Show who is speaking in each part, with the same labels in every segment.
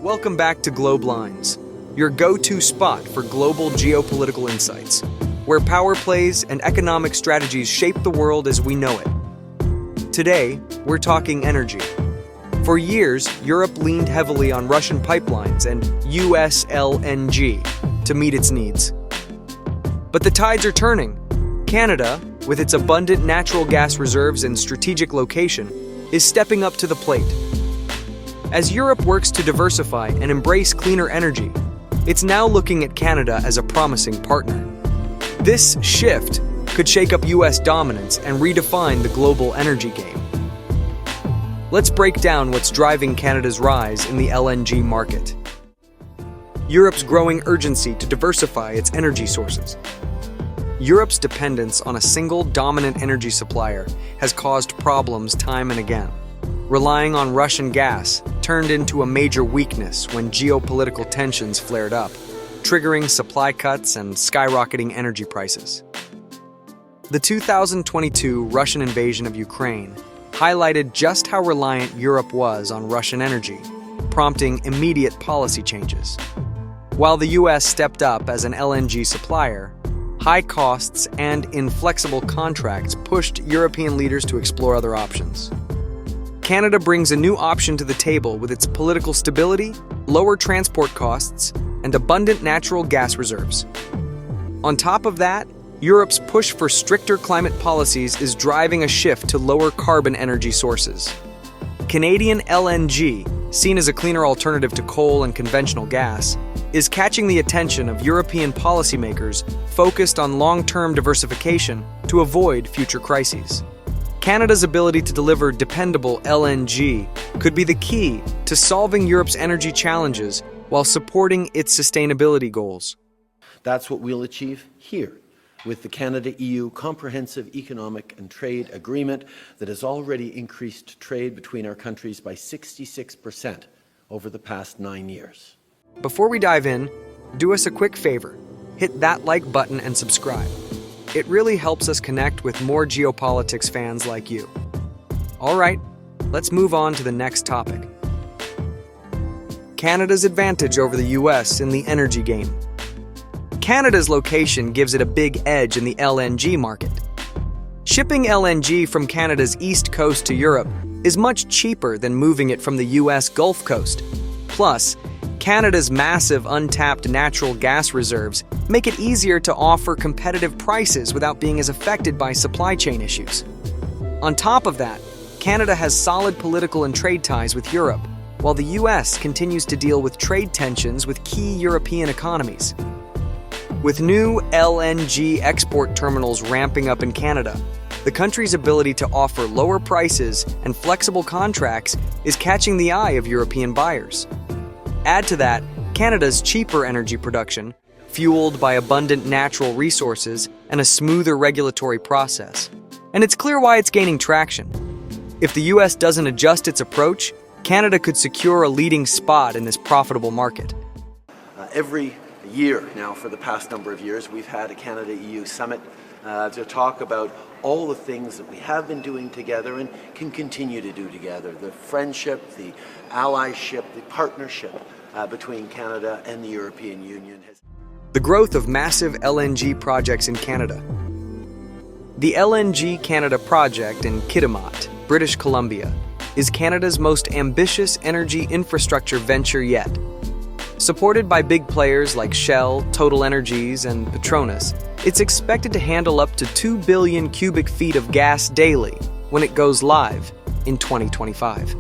Speaker 1: Welcome back to Globe Lines, your go-to spot for global geopolitical insights, where power plays and economic strategies shape the world as we know it. Today, we're talking energy. For years, Europe leaned heavily on Russian pipelines and US LNG to meet its needs. But the tides are turning. Canada, with its abundant natural gas reserves and strategic location, is stepping up to the plate. As Europe works to diversify and embrace cleaner energy, it's now looking at Canada as a promising partner. This shift could shake up US dominance and redefine the global energy game. Let's break down what's driving Canada's rise in the LNG market. Europe's growing urgency to diversify its energy sources. Europe's dependence on a single dominant energy supplier has caused problems time and again. Relying on Russian gas turned into a major weakness when geopolitical tensions flared up, triggering supply cuts and skyrocketing energy prices. The 2022 Russian invasion of Ukraine highlighted just how reliant Europe was on Russian energy, prompting immediate policy changes. While the US stepped up as an LNG supplier, high costs and inflexible contracts pushed European leaders to explore other options. Canada brings a new option to the table with its political stability, lower transport costs, and abundant natural gas reserves. On top of that, Europe's push for stricter climate policies is driving a shift to lower carbon energy sources. Canadian LNG, seen as a cleaner alternative to coal and conventional gas, is catching the attention of European policymakers focused on long-term diversification to avoid future crises. Canada's ability to deliver dependable LNG could be the key to solving Europe's energy challenges while supporting its sustainability goals.
Speaker 2: That's what we'll achieve here with the Canada-EU Comprehensive Economic and Trade Agreement that has already increased trade between our countries by 66% over the past 9 years.
Speaker 1: Before we dive in, do us a quick favor. Hit that like button and subscribe. It really helps us connect with more geopolitics fans like you. All right, let's move on to the next topic. Canada's advantage over the US in the energy game. Canada's location gives it a big edge in the LNG market. Shipping LNG from Canada's east coast to Europe is much cheaper than moving it from the US Gulf Coast. Plus, Canada's massive untapped natural gas reserves make it easier to offer competitive prices without being as affected by supply chain issues. On top of that, Canada has solid political and trade ties with Europe, while the US continues to deal with trade tensions with key European economies. With new LNG export terminals ramping up in Canada, the country's ability to offer lower prices and flexible contracts is catching the eye of European buyers. Add to that Canada's cheaper energy production, fueled by abundant natural resources and a smoother regulatory process. And it's clear why it's gaining traction. If the US doesn't adjust its approach, Canada could secure a leading spot in this profitable market.
Speaker 2: Every year now, for the past number of years, we've had a Canada-EU summit to talk about all the things that we have been doing together and can continue to do together. The friendship, the allyship, the partnership between Canada and the European Union.
Speaker 1: The growth of massive LNG projects in Canada. The LNG Canada project in Kitimat, British Columbia, is Canada's most ambitious energy infrastructure venture yet. Supported by big players like Shell, Total Energies, and Petronas, it's expected to handle up to 2 billion cubic feet of gas daily when it goes live in 2025.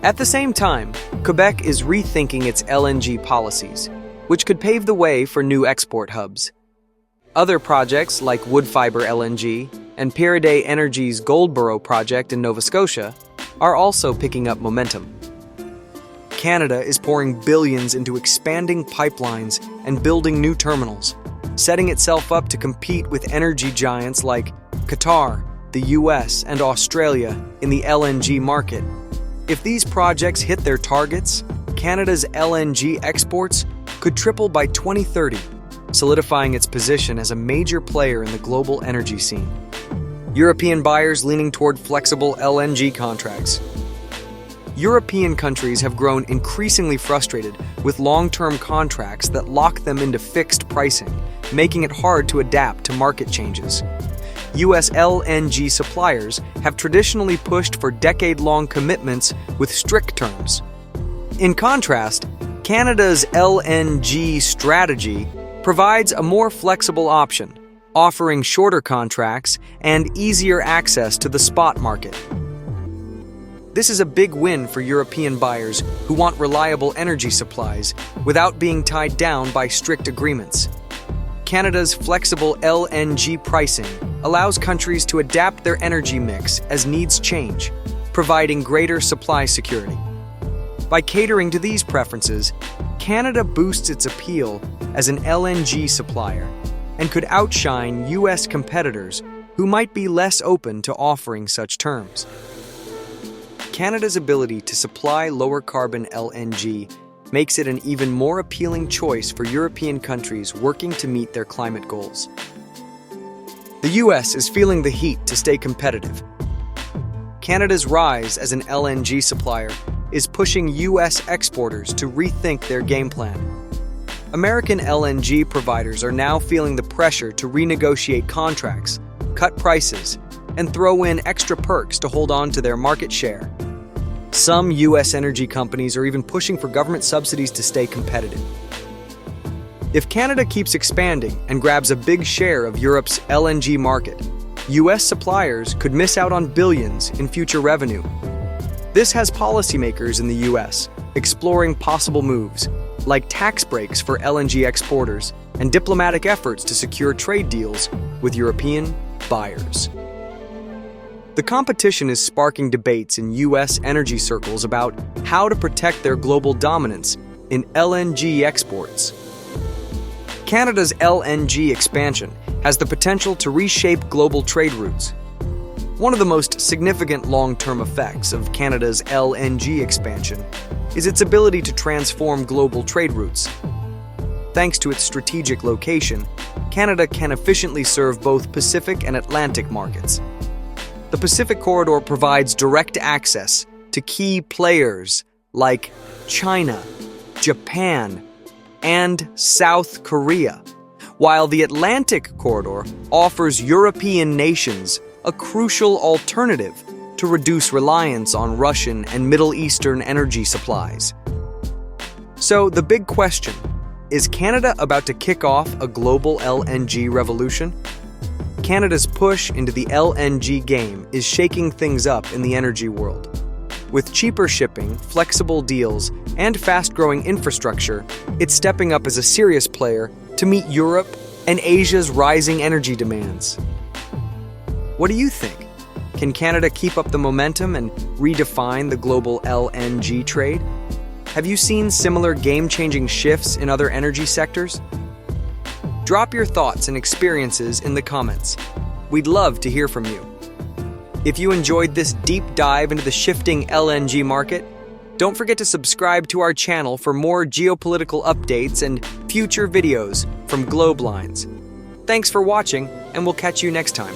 Speaker 1: At the same time, Quebec is rethinking its LNG policies, which could pave the way for new export hubs. Other projects like Woodfibre LNG and Pieridae Energy's Goldboro project in Nova Scotia are also picking up momentum. Canada is pouring billions into expanding pipelines and building new terminals, setting itself up to compete with energy giants like Qatar, the US, and Australia in the LNG market. If these projects hit their targets, Canada's LNG exports could triple by 2030, solidifying its position as a major player in the global energy scene. European buyers leaning toward flexible LNG contracts. European countries have grown increasingly frustrated with long-term contracts that lock them into fixed pricing, making it hard to adapt to market changes. U.S. LNG suppliers have traditionally pushed for decade-long commitments with strict terms. In contrast, Canada's LNG strategy provides a more flexible option, offering shorter contracts and easier access to the spot market. This is a big win for European buyers who want reliable energy supplies without being tied down by strict agreements. Canada's flexible LNG pricing allows countries to adapt their energy mix as needs change, providing greater supply security. By catering to these preferences, Canada boosts its appeal as an LNG supplier and could outshine U.S. competitors who might be less open to offering such terms. Canada's ability to supply lower-carbon LNG makes it an even more appealing choice for European countries working to meet their climate goals. The U.S. is feeling the heat to stay competitive. Canada's rise as an LNG supplier is pushing U.S. exporters to rethink their game plan. American LNG providers are now feeling the pressure to renegotiate contracts, cut prices, and throw in extra perks to hold on to their market share. Some U.S. energy companies are even pushing for government subsidies to stay competitive. If Canada keeps expanding and grabs a big share of Europe's LNG market, U.S. suppliers could miss out on billions in future revenue. This has policymakers in the U.S. exploring possible moves, like tax breaks for LNG exporters and diplomatic efforts to secure trade deals with European buyers. The competition is sparking debates in U.S. energy circles about how to protect their global dominance in LNG exports. Canada's LNG expansion has the potential to reshape global trade routes. One of the most significant long-term effects of Canada's LNG expansion is its ability to transform global trade routes. Thanks to its strategic location, Canada can efficiently serve both Pacific and Atlantic markets. The Pacific Corridor provides direct access to key players like China, Japan, and South Korea, while the Atlantic Corridor offers European nations a crucial alternative to reduce reliance on Russian and Middle Eastern energy supplies. So the big question, is Canada about to kick off a global LNG revolution? Canada's push into the LNG game is shaking things up in the energy world. With cheaper shipping, flexible deals, and fast-growing infrastructure, it's stepping up as a serious player to meet Europe and Asia's rising energy demands. What do you think? Can Canada keep up the momentum and redefine the global LNG trade? Have you seen similar game-changing shifts in other energy sectors? Drop your thoughts and experiences in the comments. We'd love to hear from you. If you enjoyed this deep dive into the shifting LNG market, don't forget to subscribe to our channel for more geopolitical updates and future videos from Globelines. Thanks for watching, and we'll catch you next time.